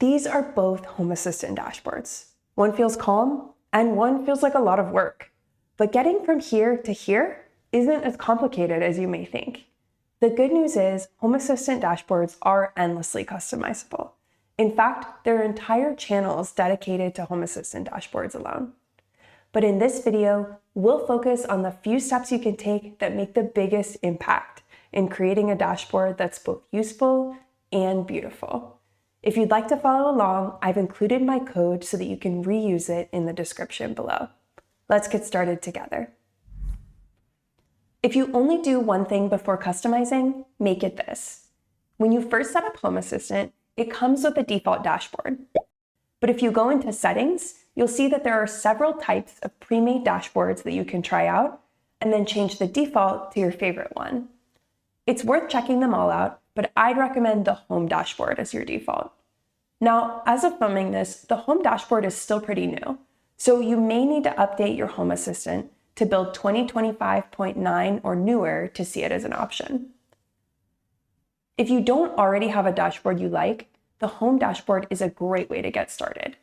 These are both Home Assistant dashboards. One feels calm and one feels like a lot of work. But getting from here to here isn't as complicated as you may think. The good news is Home Assistant dashboards are endlessly customizable. In fact, there are entire channels dedicated to Home Assistant dashboards alone. But in this video, we'll focus on the few steps you can take that make the biggest impact in creating a dashboard that's both useful and beautiful. If you'd like to follow along, I've included my code so that you can reuse it in the description below. Let's get started together. If you only do one thing before customizing, make it this. When you first set up Home Assistant, it comes with a default dashboard. But if you go into settings, you'll see that there are several types of pre-made dashboards that you can try out and then change the default to your favorite one. It's worth checking them all out, but I'd recommend the Home dashboard as your default. Now, as of filming this, the Home dashboard is still pretty new, so you may need to update your Home Assistant to build 2025.9 or newer to see it as an option. If you don't already have a dashboard you like, the Home dashboard is a great way to get started.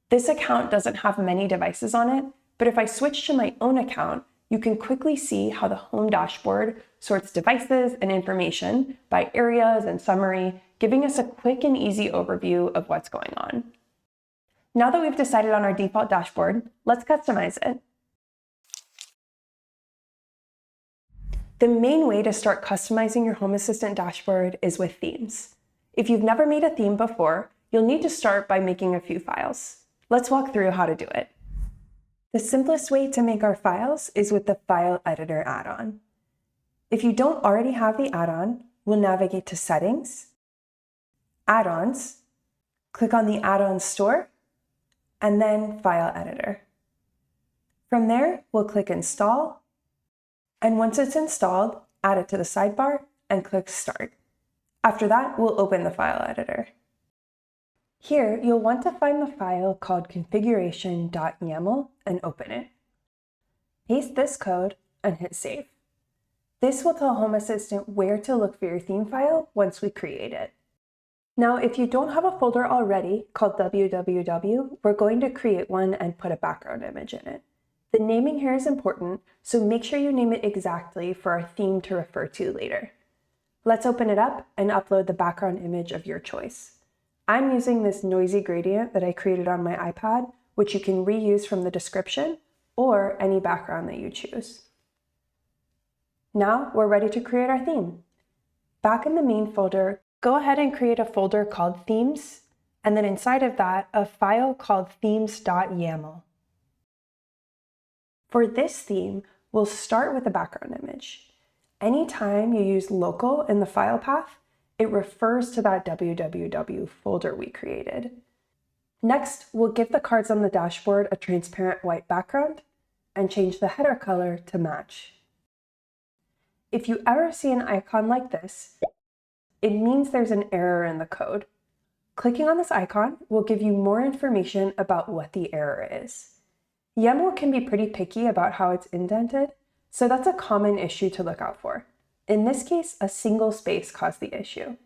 This account doesn't have many devices on it, but if I switch to my own account, you can quickly see how the Home dashboard sorts devices and information by areas and summary, giving us a quick and easy overview of what's going on. Now that we've decided on our default dashboard, let's customize it. The main way to start customizing your Home Assistant dashboard is with themes. If you've never made a theme before, you'll need to start by making a few files. Let's walk through how to do it. The simplest way to make our files is with the File Editor add-on. If you don't already have the add-on, we'll navigate to Settings, Add-ons, click on the Add-on Store, and then File Editor. From there, we'll click Install, and once it's installed, add it to the sidebar and click Start. After that, we'll open the file editor. Here, you'll want to find the file called configuration.yaml and open it. Paste this code and hit Save. This will tell Home Assistant where to look for your theme file once we create it. Now, if you don't have a folder already called www, we're going to create one and put a background image in it. The naming here is important, so make sure you name it exactly for our theme to refer to later. Let's open it up and upload the background image of your choice. I'm using this noisy gradient that I created on my iPad, which you can reuse from the description or any background that you choose. Now we're ready to create our theme. Back in the main folder, go ahead and create a folder called Themes, and then inside of that, a file called themes.yaml. For this theme, we'll start with the background image. Anytime you use local in the file path, it refers to that www folder we created. Next, we'll give the cards on the dashboard a transparent white background and change the header color to match. If you ever see an icon like this, it means there's an error in the code. Clicking on this icon will give you more information about what the error is. YAML can be pretty picky about how it's indented, so that's a common issue to look out for. In this case, a single space caused the issue.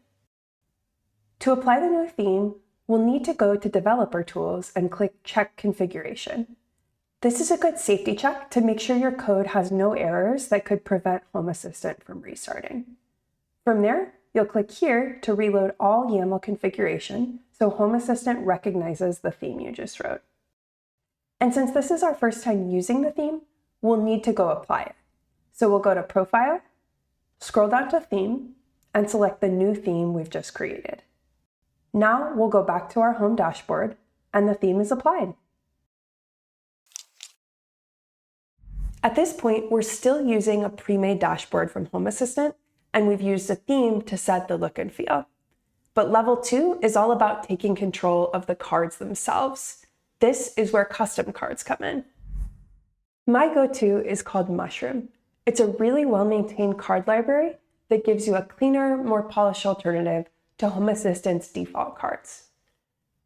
To apply the new theme, we'll need to go to Developer Tools and click Check Configuration. This is a good safety check to make sure your code has no errors that could prevent Home Assistant from restarting. From there, you'll click here to reload all YAML configuration so Home Assistant recognizes the theme you just wrote. And since this is our first time using the theme, we'll need to go apply it. So we'll go to Profile, scroll down to Theme, and select the new theme we've just created. Now we'll go back to our Home dashboard, and the theme is applied. At this point, we're still using a pre-made dashboard from Home Assistant, and we've used a theme to set the look and feel. But level 2 is all about taking control of the cards themselves. This is where custom cards come in. My go-to is called Mushroom. It's a really well-maintained card library that gives you a cleaner, more polished alternative to Home Assistant's default cards.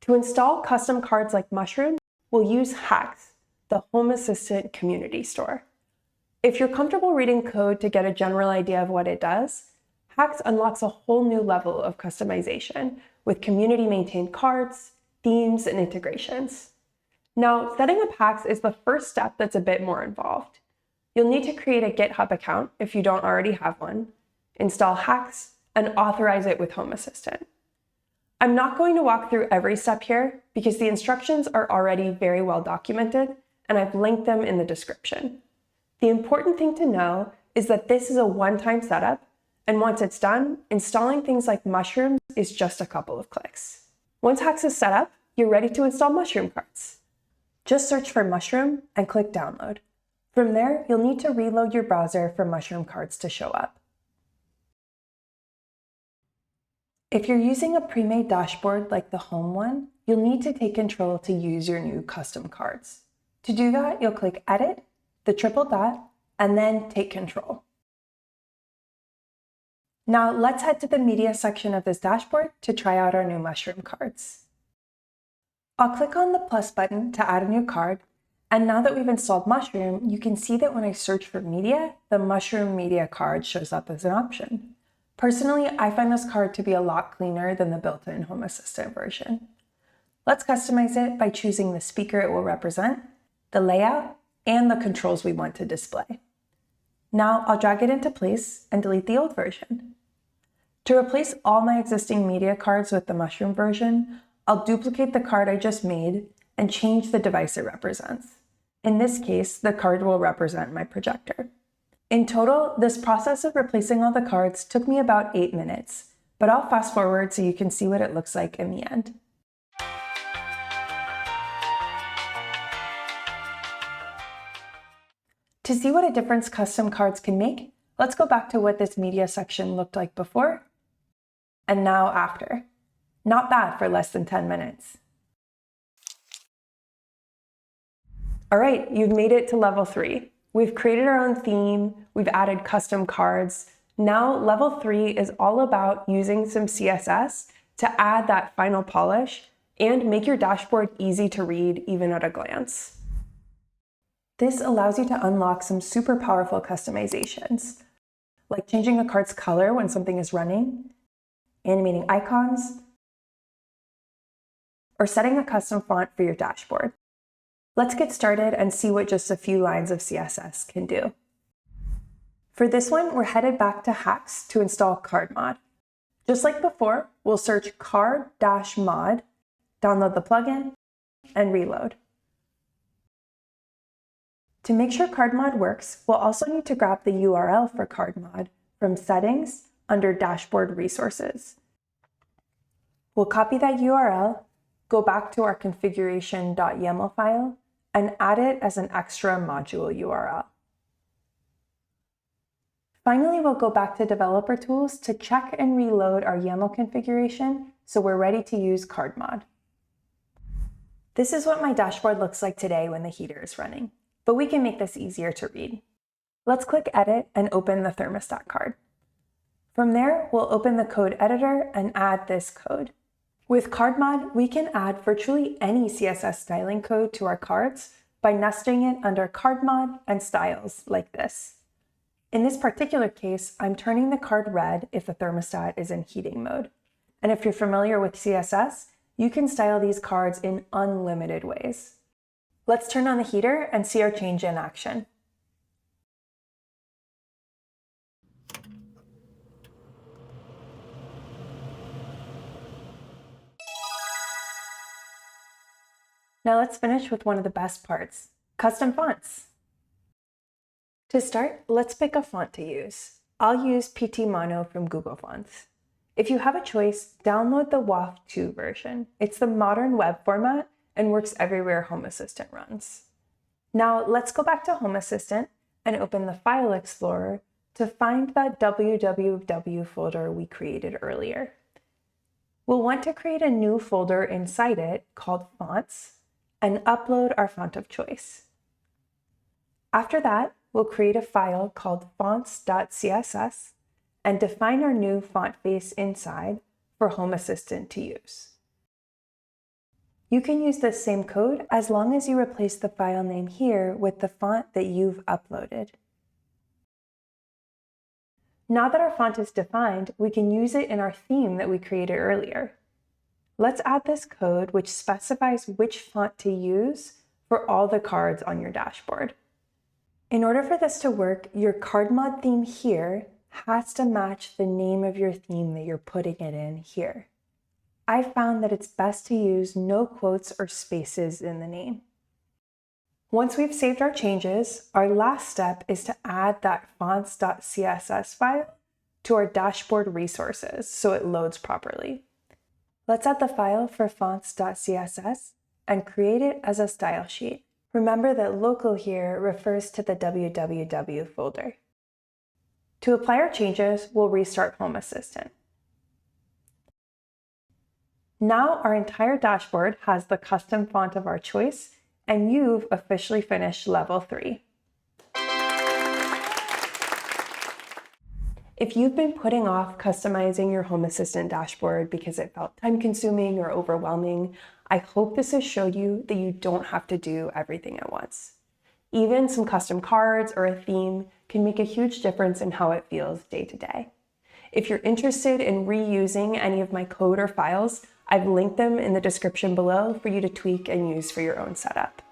To install custom cards like Mushroom, we'll use Hacks, the Home Assistant community store. If you're comfortable reading code to get a general idea of what it does, Hacks unlocks a whole new level of customization with community-maintained cards, themes, and integrations. Now, setting up hacks is the first step that's a bit more involved. You'll need to create a GitHub account if you don't already have one, install hacks, and authorize it with Home Assistant. I'm not going to walk through every step here because the instructions are already very well documented, and I've linked them in the description. The important thing to know is that this is a one-time setup, and once it's done, installing things like Mushrooms is just a couple of clicks. Once Hacks is set up, you're ready to install Mushroom cards. Just search for Mushroom and click Download. From there, you'll need to reload your browser for Mushroom cards to show up. If you're using a pre-made dashboard like the home one, you'll need to take control to use your new custom cards. To do that, you'll click Edit, the triple dot, and then Take Control. Now let's head to the media section of this dashboard to try out our new Mushroom cards. I'll click on the plus button to add a new card, and now that we've installed Mushroom, you can see that when I search for media, the Mushroom media card shows up as an option. Personally, I find this card to be a lot cleaner than the built-in Home Assistant version. Let's customize it by choosing the speaker it will represent, the layout, and the controls we want to display. Now I'll drag it into place and delete the old version. To replace all my existing media cards with the Mushroom version, I'll duplicate the card I just made and change the device it represents. In this case, the card will represent my projector. In total, this process of replacing all the cards took me about 8 minutes, but I'll fast forward so you can see what it looks like in the end. To see what a difference custom cards can make, let's go back to what this media section looked like before and now after. Not bad for less than 10 minutes. All right, you've made it to level 3. We've created our own theme, we've added custom cards. Now level 3 is all about using some CSS to add that final polish and make your dashboard easy to read even at a glance. This allows you to unlock some super powerful customizations, like changing a card's color when something is running, animating icons, or setting a custom font for your dashboard. Let's get started and see what just a few lines of CSS can do. For this one, we're headed back to Hacks to install CardMod. Just like before, we'll search card-mod, download the plugin, and reload. To make sure CardMod works, we'll also need to grab the URL for CardMod from Settings under Dashboard Resources. We'll copy that URL, go back to our configuration.yaml file, and add it as an extra module URL. Finally, we'll go back to Developer Tools to check and reload our YAML configuration so we're ready to use CardMod. This is what my dashboard looks like today when the heater is running, but we can make this easier to read. Let's click Edit and open the thermostat card. From there, we'll open the code editor and add this code. With CardMod, we can add virtually any CSS styling code to our cards by nesting it under CardMod and styles like this. In this particular case, I'm turning the card red if the thermostat is in heating mode. And if you're familiar with CSS, you can style these cards in unlimited ways. Let's turn on the heater and see our change in action. Now let's finish with one of the best parts, custom fonts. To start, let's pick a font to use. I'll use PT Mono from Google Fonts. If you have a choice, download the WAF 2 version. It's the modern web format and works everywhere Home Assistant runs. Now let's go back to Home Assistant and open the File Explorer to find that www folder we created earlier. We'll want to create a new folder inside it called Fonts and upload our font of choice. After that, we'll create a file called fonts.css and define our new font face inside for Home Assistant to use. You can use this same code as long as you replace the file name here with the font that you've uploaded. Now that our font is defined, we can use it in our theme that we created earlier. Let's add this code which specifies which font to use for all the cards on your dashboard. In order for this to work, your card mod theme here has to match the name of your theme that you're putting it in here. I found that it's best to use no quotes or spaces in the name. Once we've saved our changes, our last step is to add that fonts.css file to our dashboard resources so it loads properly. Let's add the file for fonts.css and create it as a style sheet. Remember that local here refers to the www folder. To apply our changes, we'll restart Home Assistant. Now our entire dashboard has the custom font of our choice, and you've officially finished level 3. If you've been putting off customizing your Home Assistant dashboard because it felt time-consuming or overwhelming, I hope this has showed you that you don't have to do everything at once. Even some custom cards or a theme can make a huge difference in how it feels day to day. If you're interested in reusing any of my code or files, I've linked them in the description below for you to tweak and use for your own setup.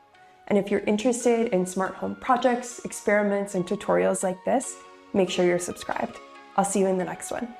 And if you're interested in smart home projects, experiments, and tutorials like this, make sure you're subscribed. I'll see you in the next one.